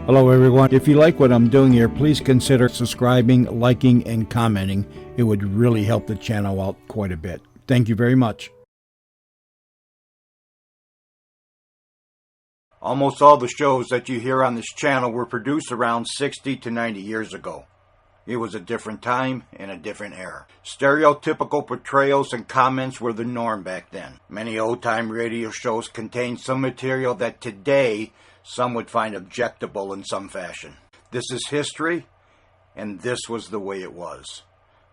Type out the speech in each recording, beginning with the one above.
Hello everyone. If you like what I'm doing here, please consider subscribing, liking, and commenting. It would really help the channel out quite a bit. Thank you very much. Almost all the shows that you hear on this channel were produced around 60 to 90 years ago. It was a different time and a different era. Stereotypical portrayals and comments were the norm back then. Many old-time radio shows contained some material that today some would find objectable in some fashion. This is history, and this was the way it was.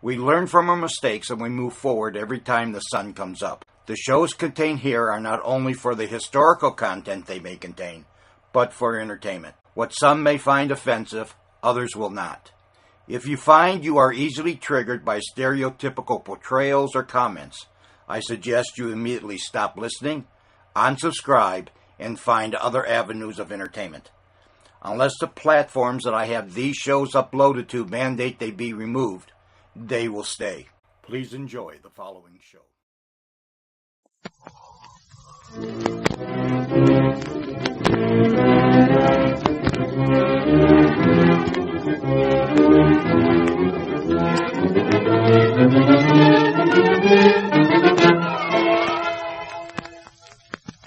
We learn from our mistakes and we move forward every time the sun comes up. The shows contained here are not only for the historical content they may contain, but for entertainment. What some may find offensive, others will not. If you find you are easily triggered by stereotypical portrayals or comments, I suggest you immediately stop listening, unsubscribe, and find other avenues of entertainment. Unless the platforms that I have these shows uploaded to mandate they be removed, they will stay. Please enjoy the following show.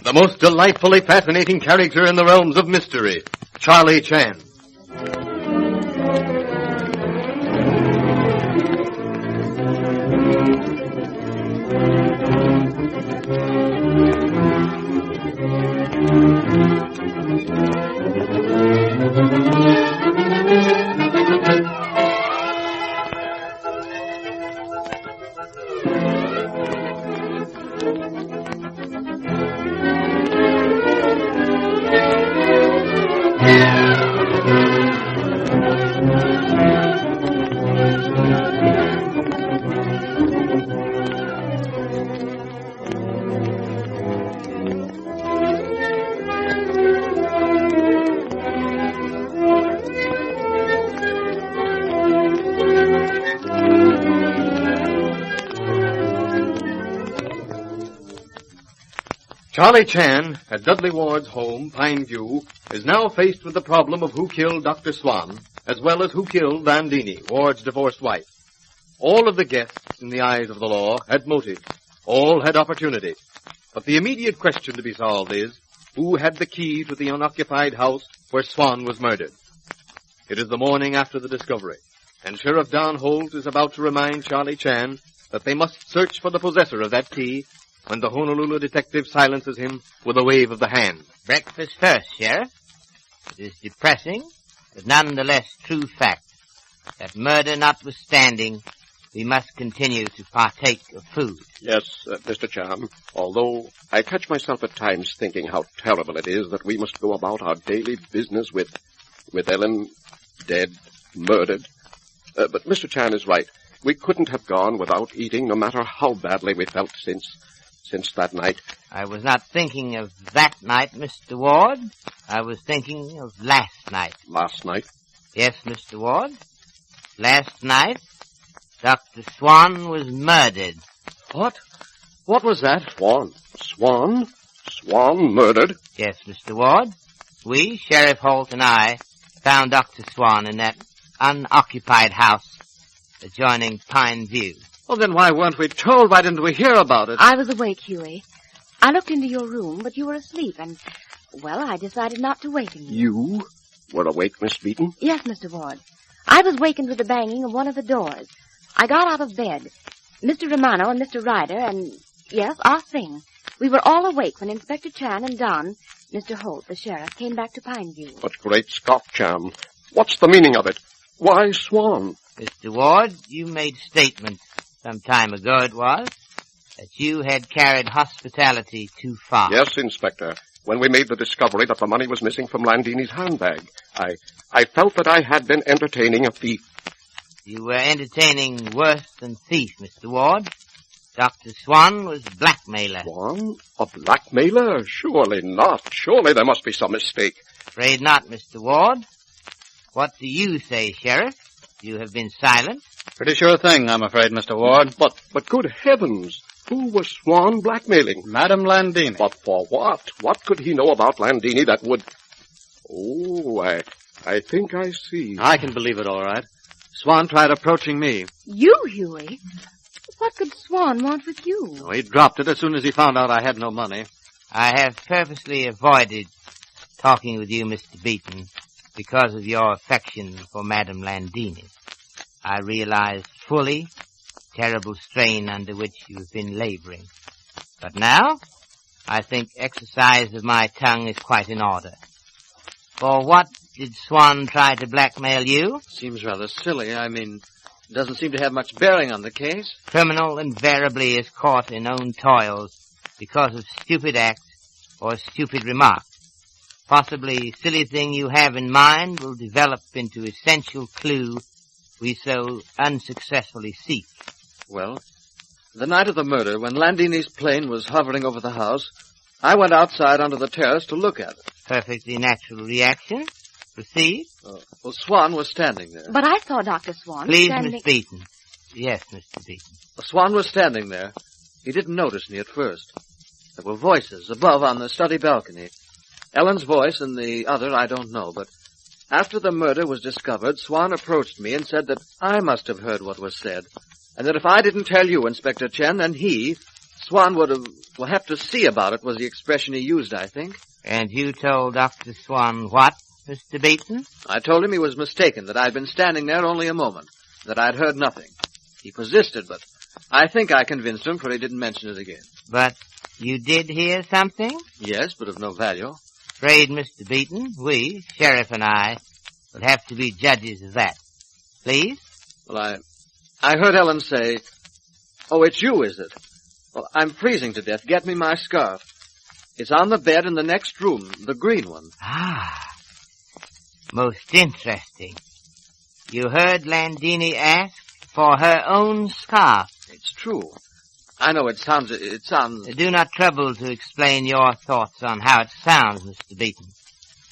The most delightfully fascinating character in the realms of mystery, Charlie Chan. Charlie Chan, at Dudley Ward's home, Pineview, is now faced with the problem of who killed Dr. Swan, as well as who killed Landini, Ward's divorced wife. All of the guests, in the eyes of the law, had motive. All had opportunity. But the immediate question to be solved is, who had the key to the unoccupied house where Swan was murdered? It is the morning after the discovery, and Sheriff Don Holt is about to remind Charlie Chan that they must search for the possessor of that key when the Honolulu detective silences him with a wave of the hand. Breakfast first, Sheriff. It is depressing, but nonetheless true fact that murder notwithstanding, we must continue to partake of food. Yes, Mr. Chan, although I catch myself at times thinking how terrible it is that we must go about our daily business with Ellen dead, murdered. But Mr. Chan is right. We couldn't have gone without eating, no matter how badly we felt since that night. I was not thinking of that night, Mr. Ward. I was thinking of last night. Last night? Yes, Mr. Ward. Last night, Dr. Swan was murdered. What? What was that? Swan? Swan murdered? Yes, Mr. Ward. We, Sheriff Holt and I, found Dr. Swan in that unoccupied house adjoining Pine View. Well, then why weren't we told? Why didn't we hear about it? I was awake, Huey. I looked into your room, but you were asleep, and, well, I decided not to waken you. You were awake, Miss Beaton? Yes, Mr. Ward. I was wakened with the banging of one of the doors. I got out of bed. Mr. Romano and Mr. Ryder and, yes, Ah Sing. We were all awake when Inspector Chan and Don, Mr. Holt, the sheriff, came back to Pineview. But great Scott, Chan. What's the meaning of it? Why Swan? Mr. Ward, you made statements some time ago it was, that you had carried hospitality too far. Yes, Inspector. When we made the discovery that the money was missing from Landini's handbag, I felt that I had been entertaining a thief. You were entertaining worse than thief, Mr. Ward. Dr. Swan was blackmailer. Swan? A blackmailer? Surely not. Surely there must be some mistake. Afraid not, Mr. Ward. What do you say, Sheriff? You have been silent. Pretty sure thing, I'm afraid, Mr. Ward. But good heavens, who was Swan blackmailing? Madam Landini. But for what? What could he know about Landini that would... Oh, I think I see. I can believe it all right. Swan tried approaching me. You, Huey? What could Swan want with you? Oh, he dropped it as soon as he found out I had no money. I have purposely avoided talking with you, Mr. Beaton, because of your affection for Madame Landini. I realized fully the terrible strain under which you've been laboring. But now, I think exercise of my tongue is quite in order. For what did Swan try to blackmail you? Seems rather silly. I mean, it doesn't seem to have much bearing on the case. Criminal invariably is caught in own toils because of stupid acts or stupid remarks. Possibly silly thing you have in mind will develop into essential clue we so unsuccessfully seek. Well, the night of the murder, when Landini's plane was hovering over the house, I went outside onto the terrace to look at it. Perfectly natural reaction. Proceed. Well, Swan was standing there. But I saw Dr. Swan Please, standing... Miss Beaton. Yes, Mr. Beaton. Swan was standing there. He didn't notice me at first. There were voices above on the study balcony. Ellen's voice and the other I don't know, but after the murder was discovered, Swan approached me and said that I must have heard what was said, and that if I didn't tell you, Inspector Chen, then he, Swan, will have to see about it, was the expression he used, I think. And you told Dr. Swan what, Mr. Beaton? I told him he was mistaken, that I'd been standing there only a moment, that I'd heard nothing. He persisted, but I think I convinced him, for he didn't mention it again. But you did hear something? Yes, but of no value. Afraid, Mr. Beaton, we, Sheriff and I, will have to be judges of that. Please? Well, I heard Ellen say, "Oh, it's you, is it? Well, I'm freezing to death. Get me my scarf. It's on the bed in the next room, the green one." Ah, most interesting. You heard Landini ask for her own scarf. It's true. I know it sounds... Do not trouble to explain your thoughts on how it sounds, Mr. Beaton.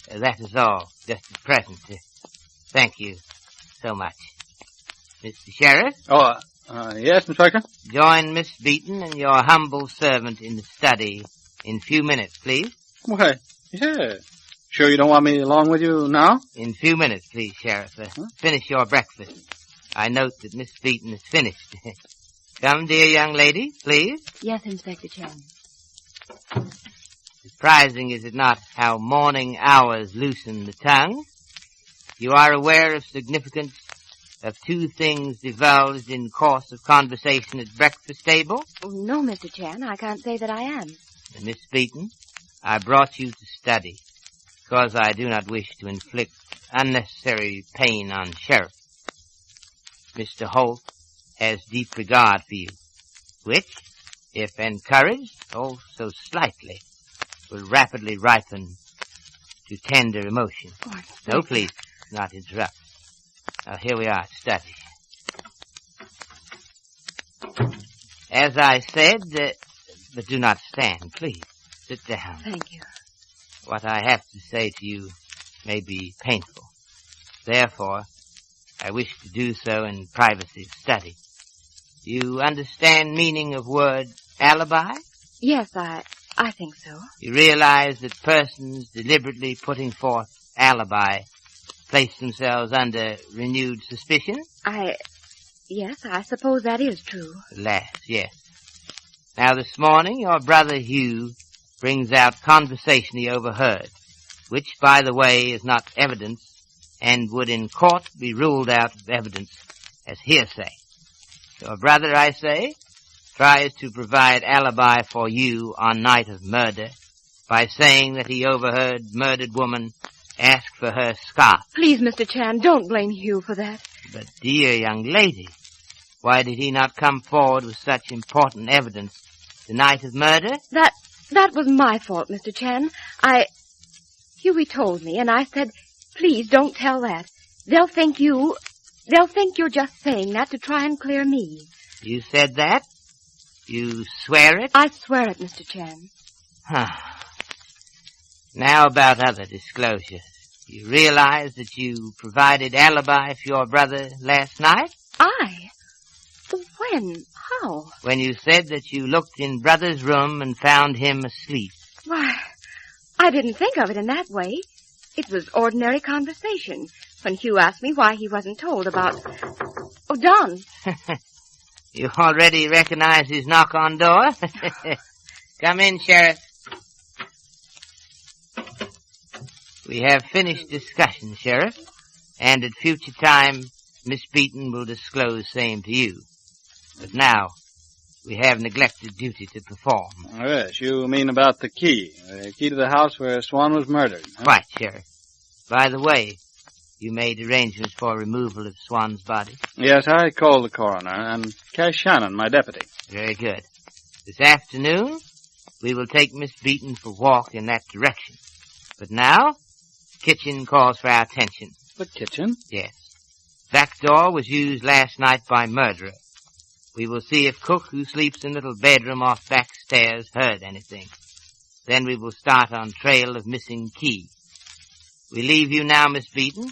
That is all, just at present. Thank you so much. Mr. Sheriff? Yes, Inspector? Join Miss Beaton and your humble servant in the study in a few minutes, please. Why, yeah. Sure you don't want me along with you now? In a few minutes, please, Sheriff. Finish your breakfast. I note that Miss Beaton is finished. Come, dear young lady, please. Yes, Inspector Chen. Surprising, is it not, how morning hours loosen the tongue? You are aware of significance of two things divulged in course of conversation at breakfast table? Oh, no, Mr. Chen, I can't say that I am. Miss Beaton, I brought you to study because I do not wish to inflict unnecessary pain on Sheriff. Mr. Holt has deep regard for you, which, if encouraged, oh so slightly, will rapidly ripen to tender emotion. Oh, No, please, not interrupt. Now, here we are at study. As I said, but do not stand, please. Sit down. Thank you. What I have to say to you may be painful. Therefore, I wish to do so in privacy of study. You understand meaning of word alibi? Yes, I think so. You realize that persons deliberately putting forth alibi place themselves under renewed suspicion? Yes, I suppose that is true. Alas, yes. Now this morning, your brother Hugh brings out conversation he overheard, which, by the way, is not evidence and would in court be ruled out of evidence as hearsay. Your brother, I say, tries to provide alibi for you on night of murder by saying that he overheard murdered woman ask for her scarf. Please, Mr. Chan, don't blame Hugh for that. But dear young lady, why did he not come forward with such important evidence the night of murder? That was my fault, Mr. Chan. Hughie told me, and I said, please don't tell that. They'll think you're just saying that to try and clear me. You said that? You swear it? I swear it, Mr. Chan. Now about other disclosures. You realize that you provided alibi for your brother last night? I? When? How? When you said that you looked in brother's room and found him asleep. Why, I didn't think of it in that way. It was ordinary conversation when Hugh asked me why he wasn't told about... Oh, Don. You already recognize his knock on door? Come in, Sheriff. We have finished discussion, Sheriff, and at future time, Miss Beaton will disclose same to you. But now, we have neglected duty to perform. Yes, you mean about the key to the house where Swan was murdered. Huh? Right, Sheriff. By the way, you made arrangements for removal of Swan's body? Yes, I called the coroner and Cash Shannon, my deputy. Very good. This afternoon, we will take Miss Beaton for a walk in that direction. But now, kitchen calls for our attention. The kitchen? Yes. Back door was used last night by murderer. We will see if cook, who sleeps in little bedroom off back stairs, heard anything. Then we will start on trail of missing key. We leave you now, Miss Beaton,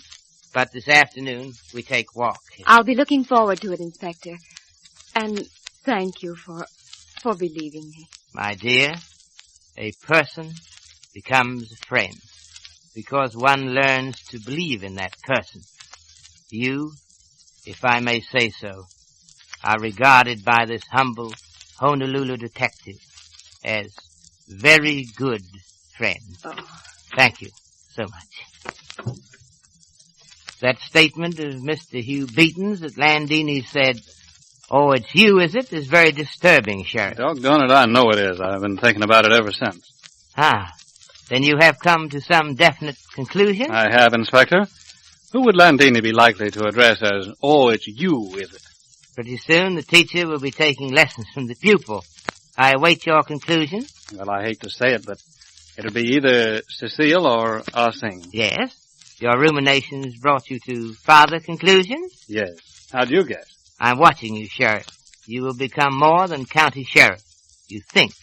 but this afternoon we take walk. I'll be looking forward to it, Inspector. And thank you for believing me. My dear, a person becomes a friend because one learns to believe in that person. You, if I may say so, are regarded by this humble Honolulu detective as very good friends. Oh. Thank you so much. That statement of Mr. Hugh Beaton's that Landini said, "Oh, it's you, is it?" is very disturbing, Sheriff. Doggone it, I know it is. I've been thinking about it ever since. Ah, then you have come to some definite conclusion? I have, Inspector. Who would Landini be likely to address as, "Oh, it's you, is it?" Pretty soon the teacher will be taking lessons from the pupil. I await your conclusion. Well, I hate to say it, but it'll be either Cecile or Ah Sing. Yes. Your ruminations brought you to farther conclusions? Yes. How'd you guess? I'm watching you, Sheriff. You will become more than county sheriff. You think.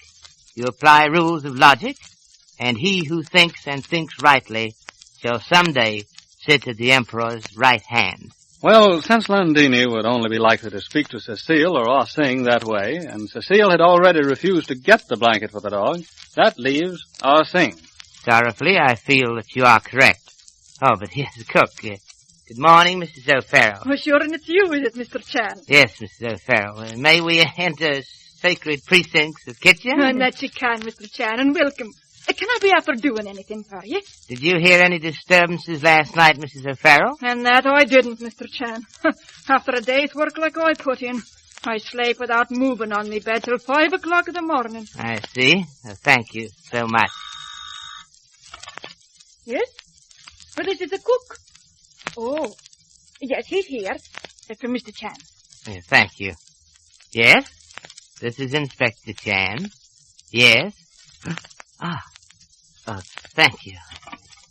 You apply rules of logic, and he who thinks and thinks rightly shall someday sit at the Emperor's right hand. Well, since Landini would only be likely to speak to Cecile or Ah Sing that way, and Cecile had already refused to get the blanket for the dog, that leaves Ah Sing. Sorrowfully, I feel that you are correct. Oh, but here's the cook. Good morning, Mrs. O'Farrell. Oh, sure, and it's you, is it, Mr. Chan? Yes, Mrs. O'Farrell. May we enter sacred precincts of kitchen? And that you can, Mr. Chan, and welcome. Can I be after doing anything for you? Did you hear any disturbances last night, Mrs. O'Farrell? And that I didn't, Mr. Chan. After a day's work like I put in, I sleep without moving on me bed till 5 o'clock in the morning. I see. Thank you so much. Yes? Well, this is the cook. Oh, yes, he's here. For Mr. Chan. Thank you. Yes? This is Inspector Chan. Yes? Thank you.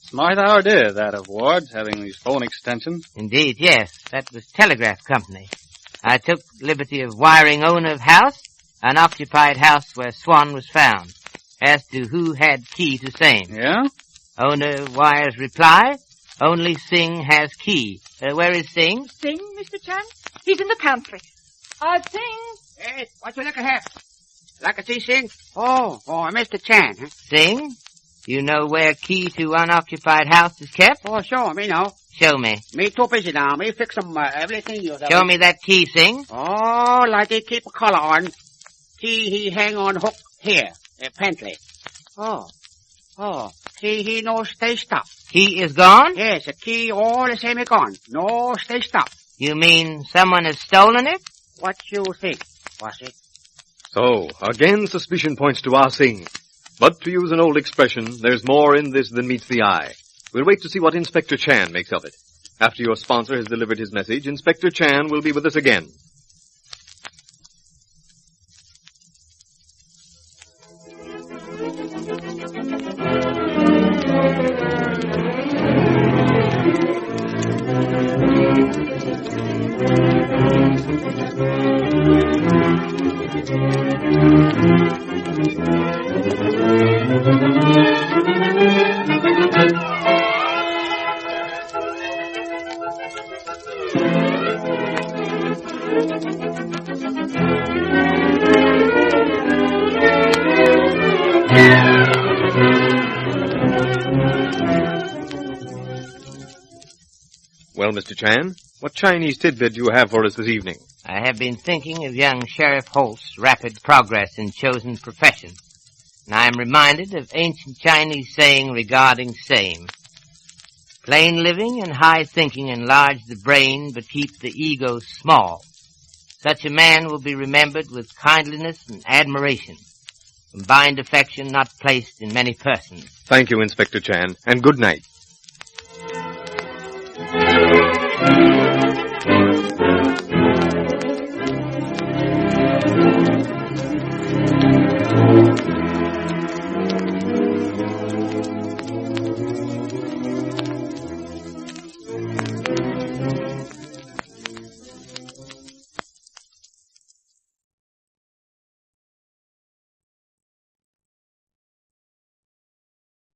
Smart idea, that of Ward's, having these phone extensions. Indeed, yes. That was telegraph company. I took liberty of wiring owner of house, unoccupied house where Swan was found, as to who had key to same. Yeah? Owner wires reply, only Singh has key. Where is Singh? Sing, Mr. Chan? He's in the pantry. Sing. Hey, what you look at? Like to see Singh? Oh, Mr. Chan, huh? Singh, you know where key to unoccupied house is kept? Oh, sure, me know. Show me. Me too busy now. Me fix everything you Show me that key, Singh. Oh, like they keep a collar on. Key he hang on hook here, pantry. Oh, key he no stay stop. Key is gone? Yes, the key all the same he gone. No stay stop. You mean someone has stolen it? What you think, was it? So, again suspicion points to Ah Sing. But to use an old expression, there's more in this than meets the eye. We'll wait to see what Inspector Chan makes of it. After your sponsor has delivered his message, Inspector Chan will be with us again. Well, Mr. Chan, what Chinese tidbit do you have for us this evening? I have been thinking of young Sheriff Holt's rapid progress in chosen profession, and I am reminded of ancient Chinese saying regarding same. Plain living and high thinking enlarge the brain but keep the ego small. Such a man will be remembered with kindliness and admiration, combined affection not placed in many persons. Thank you, Inspector Chan, and good night.